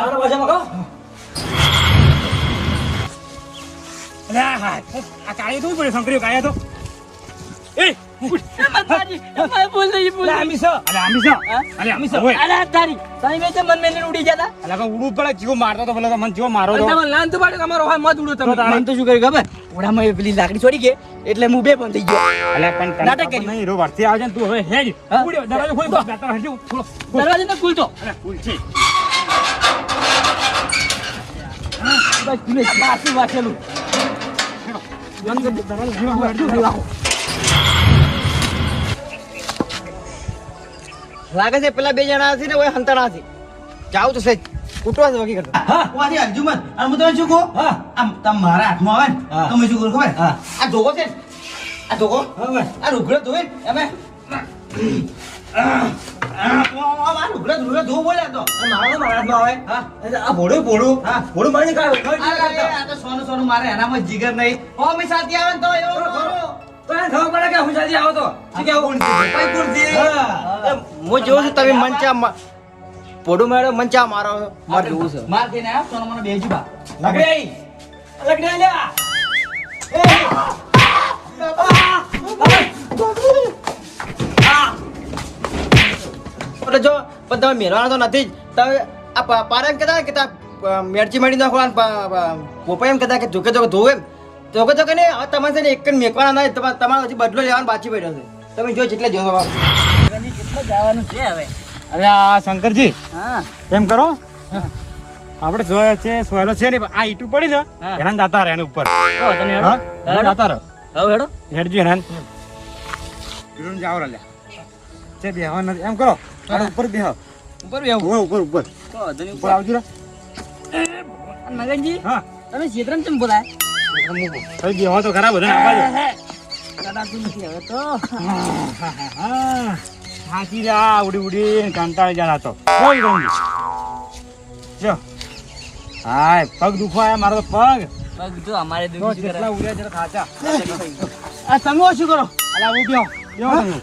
લાડો પાછા મગો અલ્યા હા આ કાળે તો પડે શંકરીઓ કાયા તો એ માતાજી અમાર બોલ નહીં બોલ આમી છો ઓય અરે તારી તમે મે તે મન મેને ઉડી જતા અલ્યા કો ઉડું પડે જીવો મારતો તો ભલે તો મન જીવો મારો તો તમે લાન તો પાડે તમારો હોય મત ઉડો તમે મન તો શું કરી ખબર ઓડામાં પેલી લાકડી છોડી ગઈ એટલે હું બે બંધ થઈ ગયો અલ્યા પણ નાટક કરી નહીં રો વર્તી આવજે ને તું હવે હેજ ઉડ્યો દરવાજો ખોલ બેટા હજી થોડો દરવાજો તો ખુલતો અલ્યા ખુલ છે બસ ખુલે બાસી વાચેલું લાગે છે પેલા બે જણા છે ને ઓય હંતાણા છે જાવ તો સજ કૂટવા વગી કરતા હા ઓથી અર્જુમન અને હું તમને શું કહું હા આમ તમ મારા હાથમાં આવે ને હા. તો મેં શું કરું ખબર હા. આ ધોકો છે ને, આ ધોકો હવે આ રૂગડો ધોઈ અમે આ રૂગડો ધોવો બોલ્યા તો મારા હાથમાં આવે હા આ ભોળું હા. ભોળું મારી કાઢો આ તો સોનું સોનું મારે એનામાં જીગર નહીં ઓ મી સાથે આવે ને તો એવો કરો ખબર પડે કે હું સાથે આવો તો શું કેવું ભાઈ કુર્સી હા. હું જોઉં છું તમે મંચા પોડું મેળો મંચા મારો માર જોવું છે માર દઈને આવ સોનો મને બેજી બા લગડે લ્યા એટલે જો પણ તમે મેરવાના તો નથી જ તમે આ પારા એમ કહેતા કે મેરચી મળી નાખો પોપા એમ કહેતા કે જોકે જોકે ધોવે જોકે જોકે ને હવે તમારે છે ને એક જ મેકવાના નહીં તમારે હજી બદલો લેવાનો બાકી પડ્યો છે તમે જો જેટલે જો કેટલે જવાનું છે હવે અરે આ શંકરજી હા એમ કરો આપણે જોયા છે સોયલો છે ને આ ઈટુ પડી ને હા. એના દાતા રહે એની ઉપર તો તને હા હેડો એના દાતા રહે હવે હેડો હેડજી એના પીડું જાવ રે છે બેહવા નથી એમ કરો આડો ઉપર બેહ ઉપર બેહું ઉપર ઉપર તો તને ઉપર આવજો રે મગનજી હા તમે ક્ષેત્રમ ચમ બોલાય ભાઈ બેહવા તો ખરા બધા આવા કદાતું નથી હવે તો હા થાકી જા ઉડી ઉડી કંટાળી જા તો કોઈ ગમ જો હાય પગ દુખવાય મારો તો પગ પગ તો અમારે તો દુખી કરે જેટલા ઉડ્યા જરા થાચા આ તમે શું કરો અલા હું બેહો બેહો તમે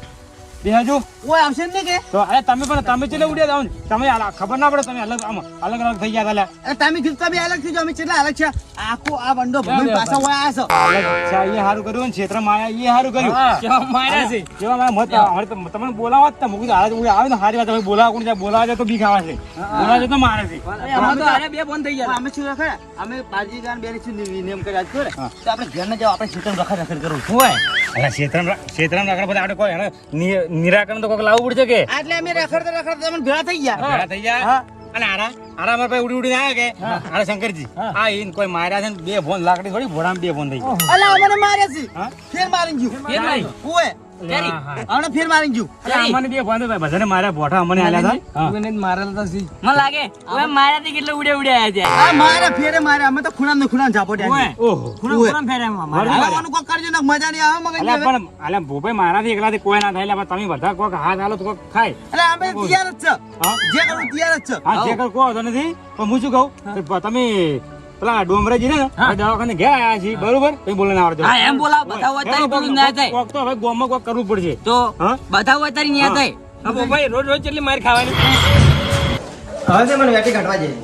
બેહજો કોઈ આવશે જ નહીં કે તો અરે તમે પણ તમે ચેલે ઉડ્યા જાવ ને તમે ખબર ના પડે તમે અલગ આમ અલગ અલગ થઈ ગયા તા અરે તમે કીધું બી અલગ થઈ જાવ અમે કેટલા અલગ છે આખો આ બંડો ભૂમિ પાછા હોય આ છો અલગ છે એ હારું કર્યું ને ક્ષેત્રમાં આયા એ હારું કર્યું કેવા માર્યા છે જેવા મારા મત અમારે તો તમને બોલાવા જ તા મૂકી હાલ આવે ને હારી વાત તમે બોલાવા કોણ જાય બોલાવા જાય તો બીક આવે છે બોલાવા જાય તો મારે છે અમારે તો આરે બે બંધ થઈ ગયા અમે શું રખે અમે પાજી ગાન બેરી શું નિયમ કર્યા છે ને હા. તો આપણે ઘર ના જાવ આપણે ક્ષેત્ર રખડ રખડ કરવું હોય અરે ક્ષેત્રમાં રાખડા બધા આપણે કોઈ એને નિરાકરણ તો કોઈક લાવવું પડશે કે એટલે અમે રખડતા રખડતા તમે ભેળા થઈ ગયા ભેળા થઈ જાય હા. અને આરા મારા પાસે ઉડી ઉડીને આવ્યા કે આરા શંકરજી આ ઈન કોઈ માર્યા છે ને બે ફોન લાકડી થોડી ભોળામાં બે ફોન થઈ ગયા અલા અમને માર્યા છે હા? ફેર મારી ગયું ફેર મારી? ઓય ક્યારે? અમને ફેર મારી ગયું અમને બે ફોન બધાને માર્યા ભોઠા અમને આલ્યા હતા મને લાગે હવે માર્યા થી કેટલે ઉડે ઉડે આયા છે આ મારા ફેરે માર્યા અમે તો ખૂણા ઝાપોટ્યા છે. ઓહો ખૂણા ફેર્યા માર્યા આવાનું કોક કરજો ને મજા નહીં આવે મગજ અલ્યા પણ અલ્યા ભૂપે મારાથી એકલાથી કોઈ ના થાય એટલે તમે બધા કોક હાથ હાલો તો કોક ખાય એટલે અમે તૈયાર જ છે હા જે કરું તૈયાર જ છે હા જે કર કોઈ વાંધો નથી પણ હું શું કહું કે તમે પેલા ડોમરેજી ને દવાખાને ગયા આયા છીએ બરોબર કઈ બોલે ના આવડે હા એમ બોલાવ બધા હોય તારી બોલું ના થાય કોક તો હવે ગોમાં કોક કરવું પડશે તો હા બધા હોય તારી ન્યા થાય હા ભાઈ રોજ રોજ કેટલી માર ખાવાની હવે છે મને વેટી કાઢવા જઈએ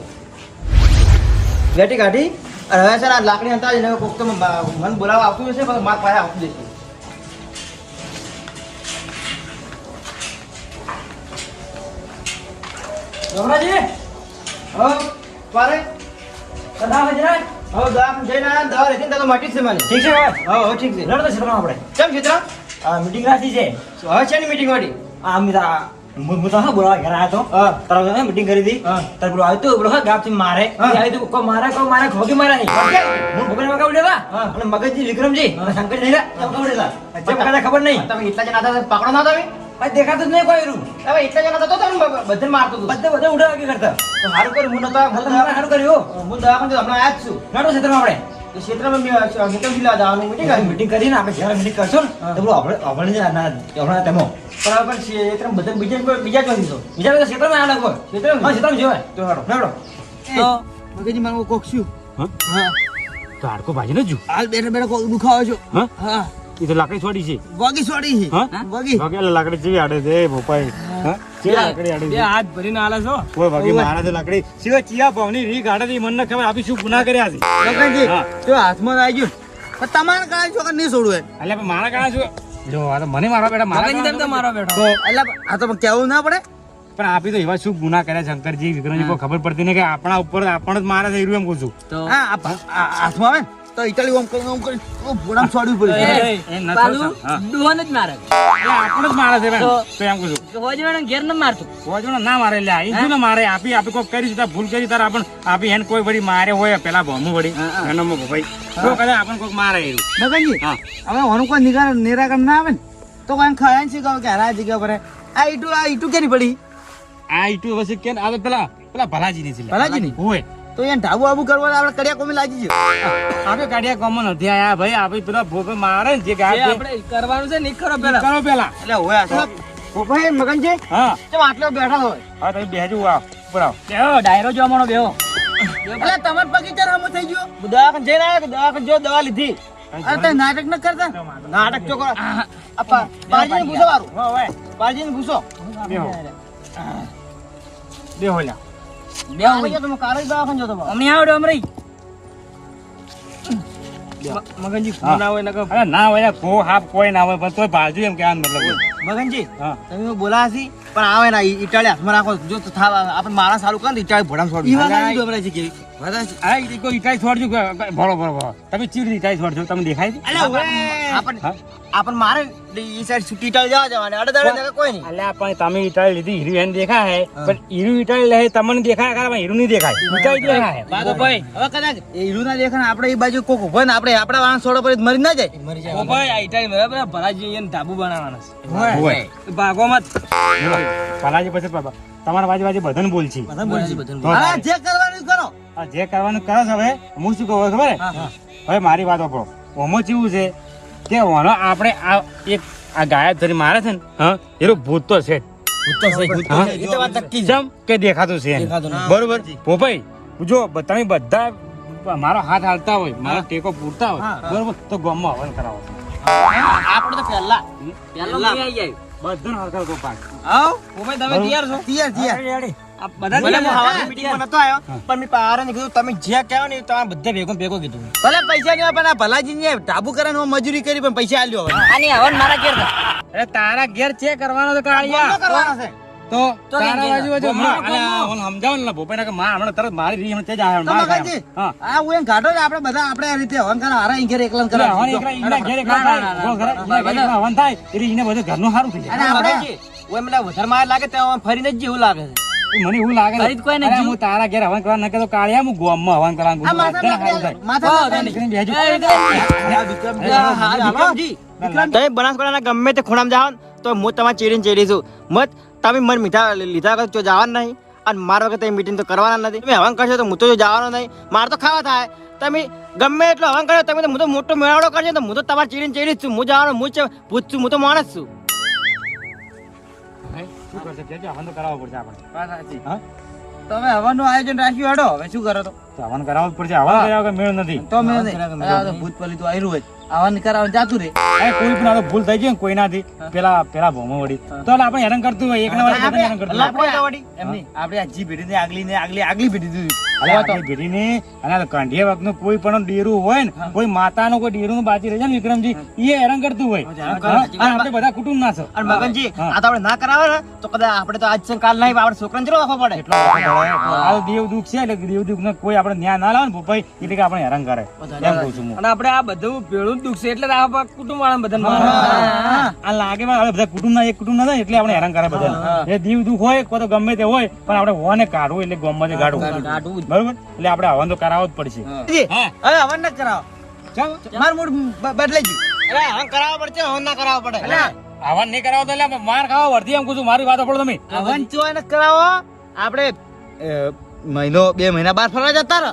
વેટી કાઢી અને હવે છે ને આ લાકડી હંતા ને કોક તો મન બોલાવા આવતું હશે પણ માર પાસે આવતું જશે ડોમરાજી હો પારે કદા વજરાય હો દવા જઈને આયા દવા લેતી ને તો મટી જ છે મને ઠીક છે હવે હો ઠીક છે લડતો છે તમારે આપણે કેમ ચિત્ર આ મીટિંગ રાખી છે હવે છે ની મીટિંગ વાળી આ મિતા હું તો હા બોલાવા ઘરે આવ્યો તો હા તારા મીટિંગ કરી હતી હા. તાર પેલો આવ્યો તો પેલો હા ગામથી મારે હા. એ આવ્યો તો કોઈ મારે ખોગી મારે નહીં હું ભોગને મકા ઉડેલા હા. અને મગજજી વિક્રમજી અને શંકરજી ને ચમકા ઉડેલા જેમ કદાચ ખબર નહીં તમે એટલા જણા હતા પકડો ના તમે ભાઈ દેખાતું જ નહીં કોઈ રૂ હવે એટલા જણા હતા તો તમે બધે મારતો હતો બધા ઉડા કે કરતા તો સારું કર્યું હું નતો હું તમને સારું કર્યું હું દવાખાને હમણાં આયા જ છું નાટો ક્ષેત્રમાં આપણે એ ક્ષેત્રમાં મીટિંગ જિલ્લા જવાનું મીટિંગ આવી મીટિંગ કરીને આપણે જ્યારે મીટિંગ કરશો ને તો પેલું આપણે હમણાં તેમાં બરાબર ક્ષેત્રમાં બધા બીજા ચોથી છો બીજા બધા ક્ષેત્રમાં આ લગભગ ક્ષેત્રમાં? હા ક્ષેત્રમાં જોવાય તો હાડો નાટો તો મગજી મારું કોક શું હા હા તો હાડકો ભાજી ન જુ હાલ બેઠા બેઠા કોક દુખાવો છો હા હા એ તો લાકડી છોડી છે વગી છોડી છે હા વગી વગેરે લાકડી જેવી આડે છે ભોપાઈ હા લાકડી આડી બે હાથ ભરીને આલે છો કોઈ ભાગી મારા તો લાકડી સિવાય ચિયા ભાવની રી ગાડી મને ખબર આપી શું ગુના કર્યા છે મગનજી હા. જો હાથમાં આવી ગયું પણ તમારે કાળા છોકરા નહીં છોડવું એમ. એટલે પણ મારા કાળા શું જો આ તો મને મારા બેટા મારા મગનજી તેમ તો મારો બેઠો તો એટલે આ તો પણ કહેવું ના પડે. પણ આપી તો એવા શું ગુના કર્યા શંકરજી વિક્રમજી કોઈ ખબર પડતી નહીં કે આપણા ઉપર આપણ જ મારે છે એમ કહું છું તો હા આ હાથમાં આવે ને તો ઇટાલી ઓમ કરીને ભોળામાં છોડવું પડે. એ ન બાલુ થયું, હા. ડોહન જ મારે એટલે આપણ જ મારે છે બેન. તો- તો એમ કહું છું હોજવાને ઘેર ન મારતું હોજોને ના મારે લે આ શું ને મારે આપી આપી કોઈ કરી છે ભૂલ કરી તારે આપણ આપી એને કોઈ વળી મારે હોય પેલા ભોમું વળી એનો મોકો ભાઈ તો કદાચ આપણ કોઈક મારે એવું મગનજી હા હવે ઓનું કોઈ નિરાકરણ ના આવે ને તો કોઈ ખાયા છે કે હારા જગ્યા પર આ ઈટું કેની પડી આ ઈટુ વસી કે આ તો પેલા પેલા ભલાજીની છે લે. ભલાજીની? હોય તો એને ઢાબુ આબુ કરવા આપણે કડિયા કોમી લાગી ગયો. આપણે કાઢ્યા કોમન નથી આયા ભાઈ આપણે પેલા ભોપે મારે ને જે ગાય છે, આપણે કરવાનું છે નહીં ખરો ઈ પેલા કરો પેલા એટલે હોય આ ભાઈ મગનજી હા કેમ આટલો બેઠા હોય હા તમે બેહજો આવ ઉપર આવ બેહો ડાયરો જોવાનો બેહો એટલે તમાર બગીચા હમો થઈ ગયો. દવાખાને જઈને આવ્યો કે દવાખાને જો દવા લીધી અરે તે નાટક ન કરતા નાટક તો કરો આપા પારજીને પૂછો વારું હો હોય પારજીને પૂછો બેહો બેહો લ્યા બેહો કાલે જો તમે કાલે જ દવાખાને જતો બા. અમને આવડે અમરી મગનજી ફોન આવે ને કે અરે ના હોય કો હાફ કોઈ ના હોય પણ તોય બાજુ એમ કહેવાનું મતલબ હોય. મગનજી હા તમે બોલાસી પણ આવે ના ઈટાળે હાથમાં રાખો જો તો થાવ આપણે મારા સારું કરે ને ઈટાળે ભોડામાં છોડી ઈ વાત દીધા. આવી ડોબરાજી કેવી આ ઈ કોઈ ઈટાઈ છોડજો ભરો ભરો ભરો તમે ચીડ ઈટાઈ છોડજો તમને દેખાય છે અલ્યા ઓય આપણ હા? આપણ મારે ઈ સાઈડ છૂટી ઈટાળે જવા જવાને અડે કોઈ નહીં અલ્યા પણ તમે ઈટાઈ લીધી હીરું એને દેખાય પણ હીરું ઈટાઈ લે તમને દેખાય કારણ હીરું નહીં દેખાય ઈટાઈ દેખાય બાદો ભાઈ હવે કદાચ એ હીરું ના દેખાને આપણે એ બાજુ કોક ઉભો ને આપણે આપણા વાહન છોડો પર મરી ના જાય ઓ ભાઈ આ ઇટાલી બરાબર ભરાજી એને ધાબુ બનાવવાના હોય. છે ભાગોમાં પાલાજી પછી તમારા બાજુ બધાને બોલ છે તો હા જે કરવાનું એ કરો આ જે કરવાનું કરો છો હવે હું શું કહું ખબર હે? હવે મારી વાત વાપરો ઓમો કેવું છે કે ઓનો આપણે આ એક આ ગાયબ ધરી મારે છે ને હા એનું ભૂત તો છે જ. હા? એ તો વાત નક્કી છે. જેમ કે દેખાતું છે એને. દેખાતું નથી. બરોબર પોપાઈ જો તમે બધા મારો હાથ હાલતા હોય મારો ટેકો પૂરતા હોય હા. બરોબર તો ગામમાં હવન કરાવો આપણે તો પહેલા પેલો નહીં આવી જાય બધાને હરકત કો પાક આવ ઓ ભાઈ તમે તૈયાર છો તૈયાર આ બધા ભલે હું તૈયાર હવાની છે? મીટિંગમાં નતો આવ્યો પણ મેં પારાને કીધું તમે જે કહો ને એ તમારે બધે ભેગો કીધું ભલે પૈસા નહીં પણ આ ભલાજી ને ઢાબુ કરીને હું મજૂરી કરી પણ પૈસા આલ્યો હવે આની હવન મારા ઘેર થા. અરે તારા ઘેર છે કરવાનો તો કાળિયા કરવાનો છે તો તો તારા કેમ બાજુ બાજુ ગોમમાં હમણાં અલા, ઓને સમજાવો ને ભોપાઈ કે માં હમણાં તરત મારી રીહ હમણાં તે જ આવ્યો, તો માર ખાય. મગનજી હા આ હું એમ કાઢો ને આપણે બધા આપણે આ રીતે હવન કરો હારા ઇંગેર એકલા એટલે હવન કરો એકલા ઈના ઘેર એકલા ના, ના, થાય. ના, બોલ ખરા, ઈના ઘેર એકલા હવન થાય એટલે ઈને બધું ઘરનું સારું થઈ જાય. અને આપણે મગનજી, ઓય મને વધારે માર લાગે તો આમ ફરીને જ જેવું લાગે છે મને એવું લાગે છે. કરી જ કોઈને અરે જીવ. હું તારા ઘેર હવન કરવા ન કહેતો કાળિયા હું ગોમમાં હવન કરવાનું આ કીધું. માથા બધાને સારું થાય. માથા વાહ, નીકળીને બેસજો. તમે બનાસકાંઠાના ગમે તે ખૂણામાં જાઓ ને તો હું તમારે ચીડીને ચીડી છું મત તમે મને મીઠા લીધા વગર તો જવાનું નહીં અને મારા વગર તમે મીટિંગ તો કરવાના નથી તમે હવન કરશો તો હું તો જવાનો નહીં મારે તો ખાવા થાય તમે ગમે એટલો હવન કરો તમે તો હું તો મોટો મેળાવડો કરજો તો હું તો તમારે ચીડીને ચીડી જ છું હું જવાનો હું જ ભૂત છું હું તો માણસ છું હે? શું કરશે? કહેજો, હવન તો કરાવવો પડશે આપણે. હા? તમે હવનનું આયોજન રાખ્યું હેડો હવે શું કરો તો તો હવન કરાવવું જ પડશે. હવન કર્યા વગર મેળ નથી. તો મેં ભૂત પલી તો આયરું હોય હવન કરાવવાનું જાતું રે અરે કોઈ પણ આ તો ભૂલ થઈ ગઈ ને કોઈનાથી પેલા ભોમો વળી તો આપણે હેરાન કરતું હોય એકના વાળા બધાને હેરાન કરતું હોય. એમની આપણે આ જી પેઢી ને આગલી પેઢી દીધી અરે આપણી પેઢીને અને આ કાંઢિયા વખતનું કોઈ પણ ડેરું હોય ને કોઈ માતાનું કોઈ ડેરું બાકી રહે છે ને વિક્રમજી એ હેરાન કરતું હોય. હા? અને આપણે બધા કુટુંબ ના છો. અને મગનજી આ તો આપણે ના કરાવે ને તો કદાચ આપણે તો આજ છે કાલ નહીં આપણે છોકરાને ચલો રાખવો પડે આ દેવ દુઃખ છે એટલે દેવ દુઃખ ને કોઈ આપણે ન્યાય ના લાવે ને ભૂપાઈ એટલે કે આપણે હેરાન કરે એમ કહું છું હું. અને આપણે આ બધું ભેળું જ દુઃખ છે એટલે આ કુટુંબ વાળા બધાને મારે. આ લાગે માં હવે બધા કુટુંબ ના એક કુટુંબ ના થાય એટલે આપણે હેરાન કરે બધા એ દીવ દુઃખ હોય કોઈ તો ગમે તે હોય પણ આપણે હોને કાઢવું એટલે ગામમાંથી કાઢવું બરોબર એટલે આપણે હવન તો કરાવવો જ પડશે. હા. હવે હવન ના કરાવો ચાલ. માર મૂડ બદલાઈ ગયું અરે હવન કરાવવો પડશે હવન ના કરાવવો પડે હવન નહીં કરાવો તો એટલે માર ખાવા વર્ધી એમ કહું છું મારી વાત સાંભળો તમે. હવન જો એને કરાવો આપણે મહિનો 2 મહિના બાર ફરવા જતા રહો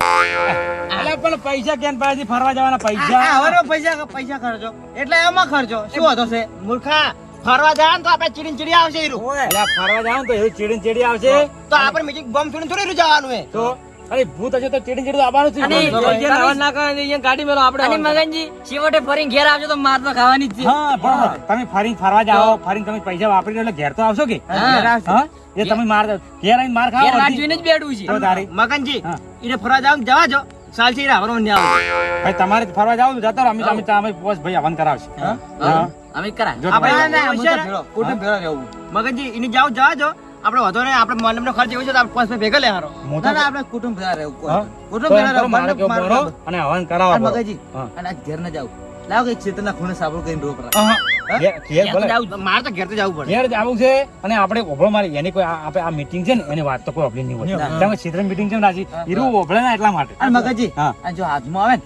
અલા પણ પૈસા ક્યાં પાસેથી ફરવા જવાના પૈસા પૈસા ખર્ચો એટલે એમાં ખર્ચો શું હતો છે મૂર્ખા ફરવા જાય ને તો આપણે ચીડી ચીડી આવશે હીરું અલા ફરવા જાવ તો એવું ચીડી ચીડી આવશે તો આપણે મીટિંગ બોમ્બ છોડીને થોડી જવાનું હે તો અરે ભૂત હશે તો ચેડી ચેડી આવવાનું છે અને ગાડી મેલો આપણે અને મગનજી છેવટે ફરીને ઘેર આવજો તો માર તો ખાવાની જ છે. હા બરોબર તમે ફરવા જાઓ ફરીને તમે પૈસા વાપરી લો એટલે ઘેર તો આવશો કે હા એ તમે માર ઘેર આવીને માર ખાઓ ઘેર રાત જોઈને જ બેઠું છે. તો તારી મગનજી એને ફરવા જવા જો સાલ છે આવરો ને આવો ભાઈ તમારે ફરવા જાવ તો જતા રહો અમે પોસ ભાઈ હવન કરાવશે હા અમે કરા જો મગનજી એને જવા જો આપણે વધો ને આપણે મંડપનો ખર્ચ એવો છે તો આપણે 5 ભેગા લે હારો આપણે કુટુંબ ભેગા રહેવું હા? કુટુંબ ભેગા રહેવું મારે કેવું બરો અને હવન કરાવો બરો. મગનજી હા. અને આ ઘેર ના જાવ લાવ કે ક્ષેત્રના ખૂણે સાબળ કરીને રોપ રાખ. હા, ઘેર ભલે. મારે તો ઘેર તો જવું પડે ઘેર જ આવું છે અને આપણે ઓભળો મારી એની કોઈ આપણે આ મીટિંગ છે ને એની વાત તો કોઈ ઓભળી નહીં હોય તમે ક્ષેત્ર મીટિંગ છે ને રાજી હીરું ઓભળે ને એટલા માટે અને મગનજી હા. આ જો હાથમાં આવે ને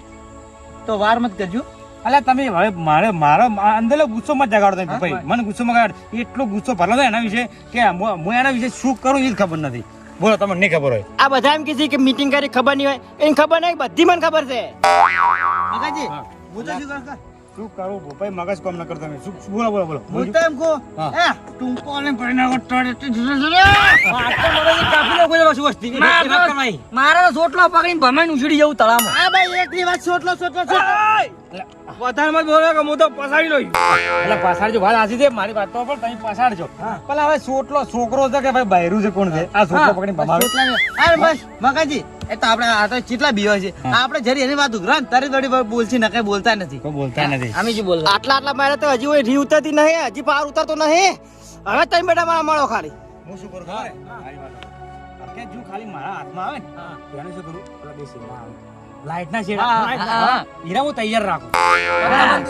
તો વાર મત કરજો. અલ્યા તમે હવે મારો અંદર ગુસ્સો મત જગાડો તમે ભાઈ મને ગુસ્સો મગાડ એટલો ગુસ્સો ભરલો એના વિશે કે હું એના વિશે શું કરું એ જ ખબર નથી બોલો તમને નહીં ખબર હોય આ બધા એમ કીધી કે મીટિંગ કરી ખબર નહીં હોય એને ખબર નહીં બધી મને ખબર છે મગનજી હા. હું તો શું કરું શું કરું ભાઈ મગજ કામ ન કરતો શું બોલો બોલો બોલો હું તો એમ કહું હા. ટૂંકો ને પરિણામ કાપી લો કોઈ વસ્તુ વસ્તી મારા તો સોટલો પકડીને ભમાઈને ઉછળી જવું તળાવમાં. આ ભાઈ એકલી વાત સોટલો વધારે મત બોલો કે હું તો પસાડી લઉં એટલે પાછાડજો વાત આસી છે મારી વાત તો પણ તમે પાછાડજો પેલા હવે સોટલો છોકરો છે કે ભાઈ બૈરું છે કોણ છે આ સોટલો પકડીને ભમાવે અરે બસ મગનજી એ તો આપણે આ તો કેટલા બીવા છે આપણે જરી એની વાત ઉઘરાન તારી થોડી બોલছি નકે બોલતા નથી કોઈ બોલતા નથી અમે જ બોલ આટલા મારે તો હજી રી ઉતરતી નહીં હજી પાર ઉતરતો નહીં હવે તમે બેટા મારા મળો ખાલી હું શું કરું ખબર મારી વાત કે જો ખાલી મારા હાથમાં આવે ને તો એને શું કરું પેલા બે શેડા આવે લાઈટ ના શેડા હીરા હું તૈયાર રાખું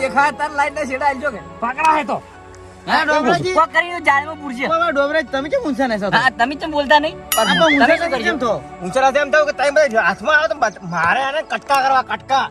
દેખાય તાર લાઈટ ના છેડા આલજો કે પકડા હે તો હા ડોબરાજી કોક કરીને જાળમાં પૂરશે. ડોબરાજ તમે કેમ ઊંચા નહીં હા તમે કેમ બોલતા નહીં તમે શું કરજો? ઊંચા કેમ થયું કે તમે બધા હાથમાં આવે તો મારે આને કટકા કરવા કટકા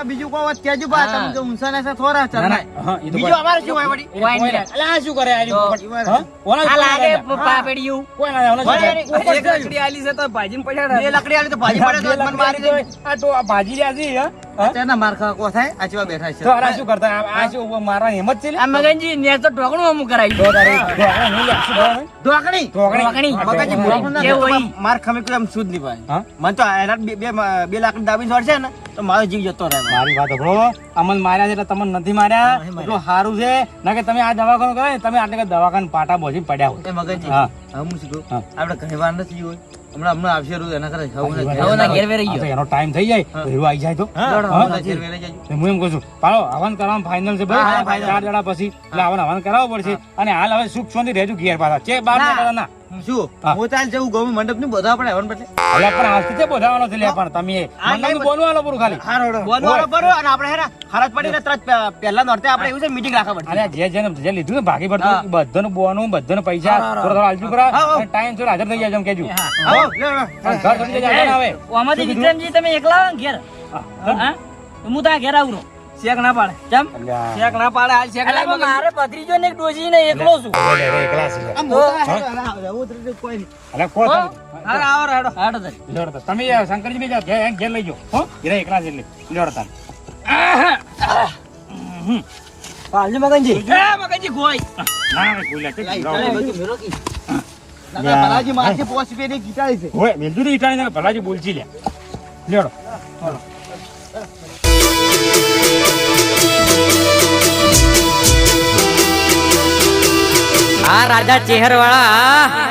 બીજું કોઈ વાત કહેજો બા તમે તો ઊંચા નહીં થોડા ના, ના, હા, એ તો બીજું અમારે શું હોય વળી વાઈન લે. અલા આ શું કરે આ તો- હા? કોના આ લાગે કોના પાપડીયું. કોના કોના શું કરે? એક લકડી આલી છે તો ભાજીમાં પડ્યા બે લકડી આલી તો ભાજી પડે તો મને મારી દે આ તો આ ભાજી રહ્યા છે હા? હા? તેના માર ખાવા કો થાય આચવા બેઠા છે. તો આના શું કરતા આ શું મારવા હિંમત છે લે? આ મગનજી ને તો ઢોકણું અમુક કરાવી તો તારે ઢોકળા નહીં લે, શું કરવાનું? ઢોકણી ઢોકળી. ઢોકળી. હા, ઢોકળી. જે હોય. માર ખમે કોઈ આમ સુધ નહીં ભાઈ હા? મને તો એના બે લાકડી દાબીને છોડશે ને તો મારો જીવ જતો રહે મારી વાત સાંભળો અમન માર્યા છે એટલે તમને નથી માર્યા એટલું સારું છે ના કે તમે આ દવાખાનું કરે ને તમે આટલે દવાખાનું પાટા બોજી પડ્યા હોય એ મગનજી હા. હવે હું શું કહું? હા. આપણે ઘણી વાર નથી હોય હમણાં આવશે રોજ એના કરે હા, હવે ના ઘેર વેરાઈ આ તો ગયો. એનો ટાઈમ થઈ જાય તો હીરો આવી જાય તો દોડો, હા? હવે ઘેર વેરાઈ જાય. તો હું એમ કહું છું પાડો હવન કરવાનું ફાઇનલ છે હા, ભાઈ final. 4 દાડા પછી એટલે હવન કરાવવું પડશે અને હાલ હવે સુખ શાંતિ રહેજો ઘેર પાછા છે બાર ના. ના કરો ના શું હા. હું ચાલ જવું ગમે મંડપ નું બધા આપણે હવન બદલે એટલે પણ આજથી તે બોલાવવાનો છે લે પણ તમે મંડપનું બોલવાનું પૂરું ખાલી બોલવાનો બરો અને આપણે હેરા ખરચ પડીને તરત પહેલા નોરતે આપણે એવું છે મીટિંગ રાખવા પડશે અલ્યા જે લીધું ને ભાગી પડતું બધાનું બોનું બધાનું પૈસા થોડા થોડા હાલતું કરા અને ટાઈમ થોડો હાજર થઈ જાય એમ કેજો આવો, લે, લે. અને ઘર છોડી જજો, આગળ ના આવે આમાંથી વિક્રમજી તમે એકલા આવો ને ઘેર હા તો હું ત્યાં ઘેર આવું શેક ના પાડે કેમ અલ્યા. શેક ના પાડે હાલ શેક ના મારે ભત્રીજો ને એક ડોશી ને એકલો છું એકલા છે. આમ મોટા હેરા, એવું તો કોઈ નહીં. અલ્યા, કોઈ હો? તમે- હારો આવો હાડો હાડો તારી. લ્યો તો તમે શંકરજી બી જાઓ, ઘેર લઈ જાઓ હો હીરા એકલા છે એટલે લ્યો તાર પાલજી મગનજી મગનજી ગોઈ ના ના ભૂલ્યા તે જાઓ. ભલાજી મારથી પોસ્ટ પે ની ગીટાળી છે ઓય મેલજુ રી ઈટાણી ને ભલાજી બોલજી લે લ્યો આ રાજા ચેહરવાળા